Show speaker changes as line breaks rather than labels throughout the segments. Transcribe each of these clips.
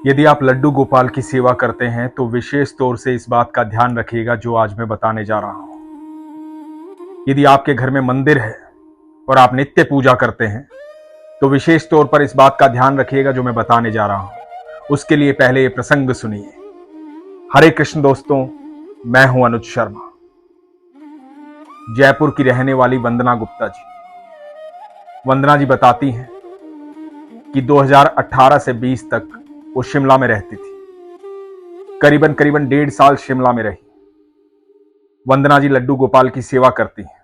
यदि आप लड्डू गोपाल की सेवा करते हैं तो विशेष तौर से इस बात का ध्यान रखिएगा जो आज मैं बताने जा रहा हूं। यदि आपके घर में मंदिर है और आप नित्य पूजा करते हैं तो विशेष तौर पर इस बात का ध्यान रखिएगा जो मैं बताने जा रहा हूं। उसके लिए पहले ये प्रसंग सुनिए। हरे कृष्ण दोस्तों, मैं हूं अनुज शर्मा। जयपुर की रहने वाली वंदना गुप्ता जी। वंदना जी बताती हैं कि 2018 से 20 तक वो शिमला में रहती थी। करीबन 1.5 साल शिमला में रही। वंदना जी लड्डू गोपाल की सेवा करती हैं।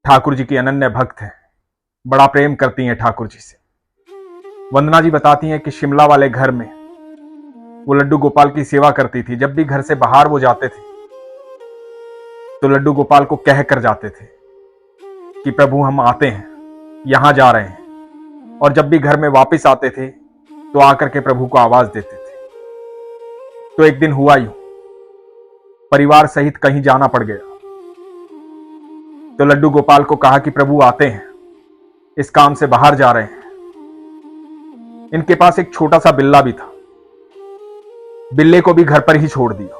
ठाकुर जी की अनन्य भक्त हैं, बड़ा प्रेम करती हैं ठाकुर जी से। वंदना जी बताती हैं कि शिमला वाले घर में वो लड्डू गोपाल की सेवा करती थी। जब भी घर से बाहर वो जाते थे तो लड्डू गोपाल को कह कर जाते थे कि प्रभु हम आते हैं, यहां जा रहे हैं। और जब भी घर में वापस आते थे तो आकर के प्रभु को आवाज देते थे। तो एक दिन हुआ यूं, परिवार सहित कहीं जाना पड़ गया। तो लड्डू गोपाल को कहा कि प्रभु आते हैं, इस काम से बाहर जा रहे हैं। इनके पास एक छोटा सा बिल्ला भी था। बिल्ले को भी घर पर ही छोड़ दिया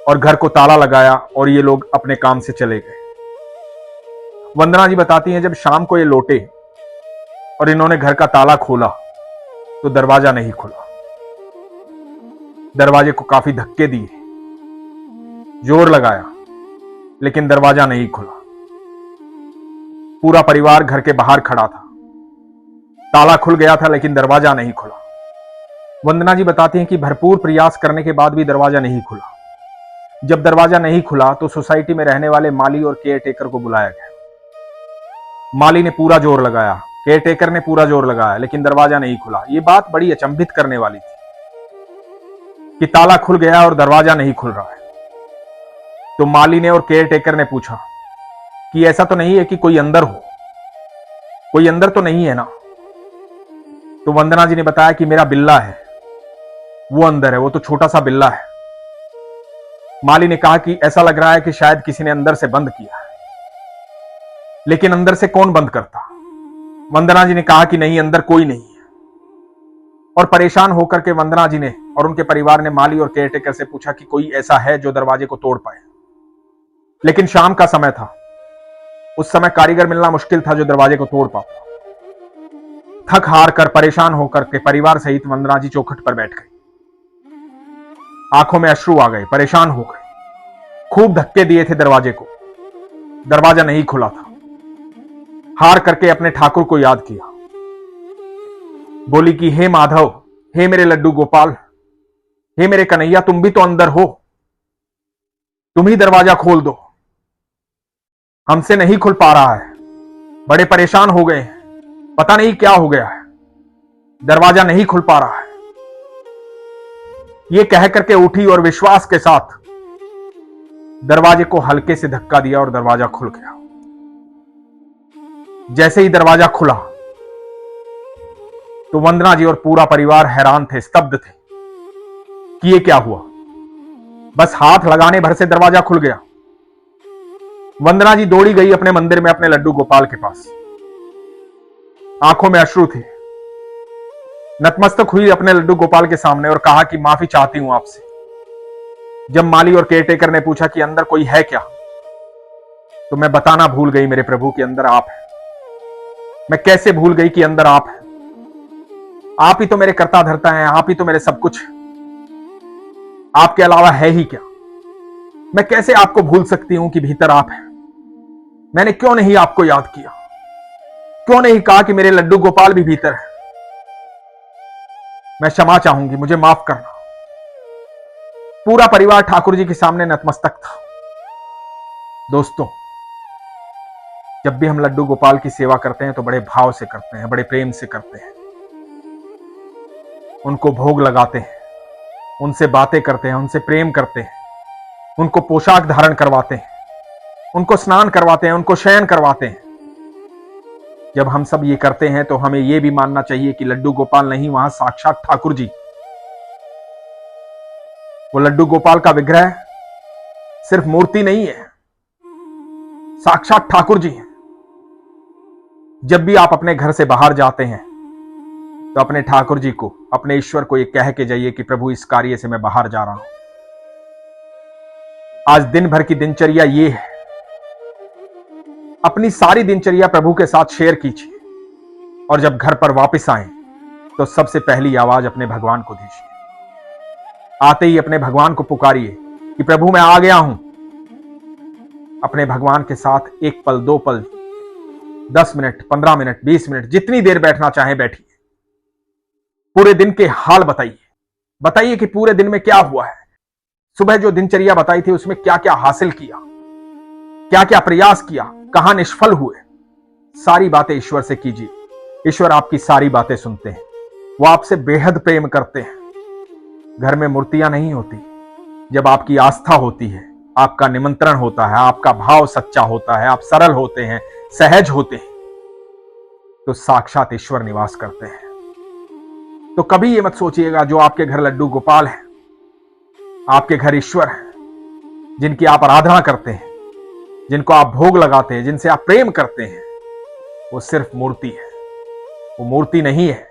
और घर को ताला लगाया और ये लोग अपने काम से चले गए। वंदना जी बताती हैं जब शाम को ये लौटे और इन्होंने घर का ताला खोला तो दरवाजा नहीं खुला। दरवाजे को काफी धक्के दिए, जोर लगाया, लेकिन दरवाजा नहीं खुला। पूरा परिवार घर के बाहर खड़ा था। ताला खुल गया था लेकिन दरवाजा नहीं खुला। वंदना जी बताती हैं कि भरपूर प्रयास करने के बाद भी दरवाजा नहीं खुला। जब दरवाजा नहीं खुला तो सोसाइटी में रहने वाले माली और केयरटेकर को बुलाया गया। माली ने पूरा जोर लगाया, केयरटेकर ने पूरा जोर लगाया, लेकिन दरवाजा नहीं खुला। यह बात बड़ी अचंभित करने वाली थी कि ताला खुल गया और दरवाजा नहीं खुल रहा है। तो माली ने और केयरटेकर ने पूछा कि ऐसा तो नहीं है कि कोई अंदर हो, कोई अंदर तो नहीं है ना? तो वंदना जी ने बताया कि मेरा बिल्ला है, वो अंदर है, वो तो छोटा सा बिल्ला है। माली ने कहा कि ऐसा लग रहा है कि शायद किसी ने अंदर से बंद किया है, लेकिन अंदर से कौन बंद करता? वंदना जी ने कहा कि नहीं, अंदर कोई नहीं है। और परेशान होकर के वंदना जी ने और उनके परिवार ने माली और केयरटेकर से पूछा कि कोई ऐसा है जो दरवाजे को तोड़ पाए। लेकिन शाम का समय था, उस समय कारीगर मिलना मुश्किल था जो दरवाजे को तोड़ पाता। थक हार कर, परेशान होकर के परिवार सहित वंदना जी चौखट पर बैठ गई। आंखों में अश्रु आ गए, परेशान हो गए। खूब धक्के दिए थे दरवाजे को, दरवाजा नहीं खुला था। हार करके अपने ठाकुर को याद किया। बोली कि हे माधव, हे मेरे लड्डू गोपाल, हे मेरे कन्हैया, तुम भी तो अंदर हो, तुम ही दरवाजा खोल दो। हमसे नहीं खुल पा रहा है, बड़े परेशान हो गए हैं, पता नहीं क्या हो गया है, दरवाजा नहीं खुल पा रहा है। यह कह करके उठी और विश्वास के साथ दरवाजे को हल्के से धक्का दिया और दरवाजा खुल गया। जैसे ही दरवाजा खुला तो वंदना जी और पूरा परिवार हैरान थे, स्तब्ध थे कि ये क्या हुआ। बस हाथ लगाने भर से दरवाजा खुल गया। वंदना जी दौड़ी गई अपने मंदिर में अपने लड्डू गोपाल के पास। आंखों में अश्रु थे, नतमस्तक हुई अपने लड्डू गोपाल के सामने और कहा कि माफी चाहती हूं आपसे। जब माली और केयरटेकर ने पूछा कि अंदर कोई है क्या, तो मैं बताना भूल गई मेरे प्रभु कि अंदर आप हैं। मैं कैसे भूल गई कि अंदर आप हैं? आप ही तो मेरे कर्ता धर्ता हैं, आप ही तो मेरे सब कुछ। आपके अलावा है ही क्या? मैं कैसे आपको भूल सकती हूं कि भीतर आप हैं? मैंने क्यों नहीं आपको याद किया? क्यों नहीं कहा कि मेरे लड्डू गोपाल भी भीतर है? मैं क्षमा चाहूंगी, मुझे माफ करना। पूरा परिवार ठाकुर जी के सामने नतमस्तक था। दोस्तों, जब भी हम लड्डू गोपाल की सेवा करते हैं तो बड़े भाव से करते हैं, बड़े प्रेम से करते हैं। उनको भोग लगाते हैं, उनसे बातें करते हैं, उनसे प्रेम करते हैं, उनको पोशाक धारण करवाते हैं, उनको स्नान करवाते हैं, उनको शयन करवाते हैं। जब हम सब ये करते हैं तो हमें यह भी मानना चाहिए कि लड्डू गोपाल नहीं, वहां साक्षात ठाकुर जी। वो लड्डू गोपाल का विग्रह सिर्फ मूर्ति नहीं है, साक्षात ठाकुर जी हैं। जब भी आप अपने घर से बाहर जाते हैं तो अपने ठाकुर जी को, अपने ईश्वर को ये कह के जाइए कि प्रभु इस कार्य से मैं बाहर जा रहा हूं। आज दिन भर की दिनचर्या ये है, अपनी सारी दिनचर्या प्रभु के साथ शेयर कीजिए और जब घर पर वापस आए तो सबसे पहली आवाज अपने भगवान को दीजिए। आते ही अपने भगवान को पुकारिए कि प्रभु मैं आ गया हूं। अपने भगवान के साथ 1 पल 2 पल 10 मिनट 15 मिनट 20 मिनट जितनी देर बैठना चाहे बैठिए। पूरे दिन के हाल बताइए कि पूरे दिन में क्या हुआ है। सुबह जो दिनचर्या बताई थी उसमें क्या क्या हासिल किया, क्या क्या प्रयास किया, कहां निष्फल हुए, सारी बातें ईश्वर से कीजिए। ईश्वर आपकी सारी बातें सुनते हैं, वो आपसे बेहद प्रेम करते हैं। घर में मूर्तियां नहीं होती, जब आपकी आस्था होती है, आपका निमंत्रण होता है, आपका भाव सच्चा होता है, आप सरल होते हैं, सहज होते हैं, तो साक्षात ईश्वर निवास करते हैं। तो कभी ये मत सोचिएगा जो आपके घर लड्डू गोपाल है, आपके घर ईश्वर है, जिनकी आप आराधना करते हैं, जिनको आप भोग लगाते हैं, जिनसे आप प्रेम करते हैं, वो सिर्फ मूर्ति है, वो मूर्ति नहीं है।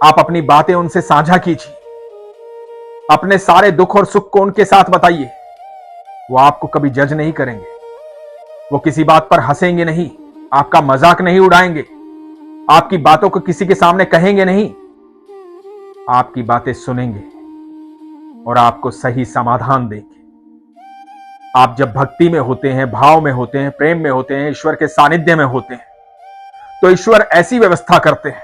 आप अपनी बातें उनसे साझा कीजिए, अपने सारे दुख और सुख को उनके साथ बताइए। वो आपको कभी जज नहीं करेंगे, वो किसी बात पर हंसेंगे नहीं, आपका मजाक नहीं उड़ाएंगे, आपकी बातों को किसी के सामने कहेंगे नहीं, आपकी बातें सुनेंगे और आपको सही समाधान देंगे। आप जब भक्ति में होते हैं, भाव में होते हैं, प्रेम में होते हैं, ईश्वर के सानिध्य में होते हैं, तो ईश्वर ऐसी व्यवस्था करते हैं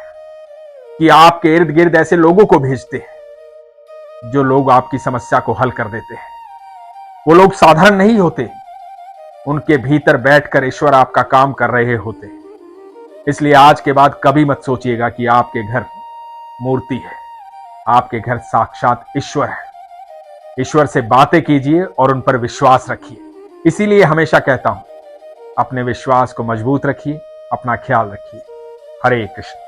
कि आपके इर्द गिर्द ऐसे लोगों को भेजते हैं जो लोग आपकी समस्या को हल कर देते हैं। वो लोग साधारण नहीं होते, उनके भीतर बैठकर ईश्वर आपका काम कर रहे होते। इसलिए आज के बाद कभी मत सोचिएगा कि आपके घर मूर्ति है, आपके घर साक्षात ईश्वर है। ईश्वर से बातें कीजिए और उन पर विश्वास रखिए। इसीलिए हमेशा कहता हूं, अपने विश्वास को मजबूत रखिए, अपना ख्याल रखिए। हरे कृष्ण।